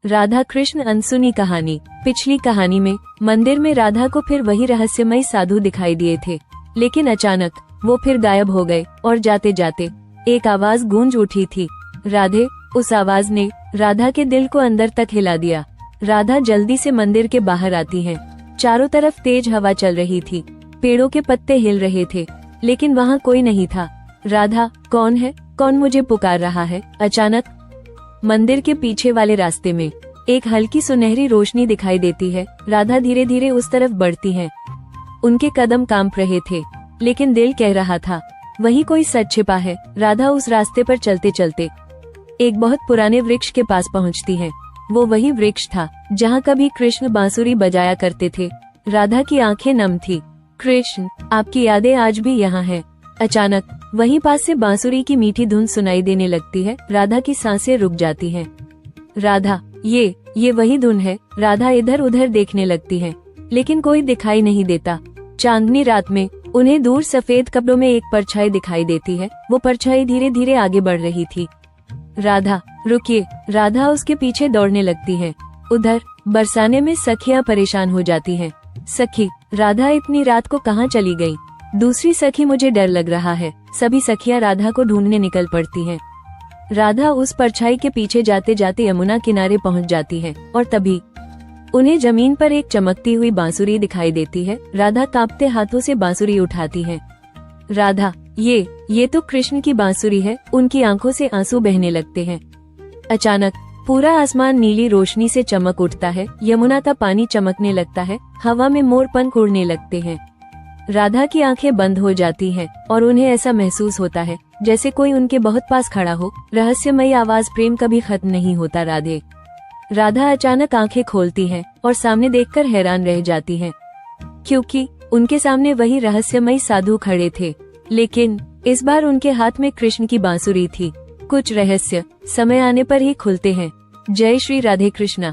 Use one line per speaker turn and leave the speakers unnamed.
राधा कृष्ण अनसुनी कहानी। पिछली कहानी में मंदिर में राधा को फिर वही रहस्यमयी साधु दिखाई दिए थे, लेकिन अचानक वो फिर गायब हो गए और जाते जाते एक आवाज गूंज उठी थी, राधे। उस आवाज ने राधा के दिल को अंदर तक हिला दिया। राधा जल्दी से मंदिर के बाहर आती है। चारों तरफ तेज हवा चल रही थी, पेड़ों के पत्ते हिल रहे थे, लेकिन वहाँ कोई नहीं था। राधा, कौन है? कौन मुझे पुकार रहा है? अचानक मंदिर के पीछे वाले रास्ते में एक हल्की सुनहरी रोशनी दिखाई देती है। राधा धीरे धीरे उस तरफ बढ़ती है। उनके कदम कांप रहे थे, लेकिन दिल कह रहा था वहीं कोई सच छिपा है। राधा उस रास्ते पर चलते चलते एक बहुत पुराने वृक्ष के पास पहुंचती है। वो वही वृक्ष था जहाँ कभी कृष्ण बांसुरी बजाया करते थे। राधा की आंखें नम थी। कृष्ण, आपकी यादें आज भी यहाँ हैं। अचानक वहीं पास से बांसुरी की मीठी धुन सुनाई देने लगती है। राधा की सांसें रुक जाती हैं। राधा, ये वही धुन है। राधा इधर उधर देखने लगती है, लेकिन कोई दिखाई नहीं देता। चांदनी रात में उन्हें दूर सफेद कपड़ों में एक परछाई दिखाई देती है। वो परछाई धीरे धीरे आगे बढ़ रही थी। राधा, रुकिए। राधा उसके पीछे दौड़ने लगती है। उधर बरसाने में सखियां परेशान हो जाती हैं। सखी, राधा इतनी रात को कहाँ चली गई? दूसरी सखी, मुझे डर लग रहा है। सभी सखियां राधा को ढूंढने निकल पड़ती हैं। राधा उस परछाई के पीछे जाते जाते यमुना किनारे पहुंच जाती है और तभी उन्हें जमीन पर एक चमकती हुई बांसुरी दिखाई देती है। राधा कांपते हाथों से बांसुरी उठाती है। राधा, ये तो कृष्ण की बांसुरी है। उनकी आंखों से आंसू बहने लगते हैं। अचानक पूरा आसमान नीली रोशनी से चमक उठता है। यमुना का पानी चमकने लगता है। हवा में मोर पंख उड़ने लगते हैं। राधा की आंखें बंद हो जाती हैं और उन्हें ऐसा महसूस होता है जैसे कोई उनके बहुत पास खड़ा हो। रहस्यमयी आवाज, प्रेम कभी खत्म नहीं होता राधे। राधा अचानक आंखें खोलती है और सामने देखकर हैरान रह जाती है, क्योंकि उनके सामने वही रहस्यमयी साधु खड़े थे, लेकिन इस बार उनके हाथ में कृष्ण की बांसुरी थी। कुछ रहस्य समय आने पर ही खुलते हैं। जय श्री राधे कृष्णा।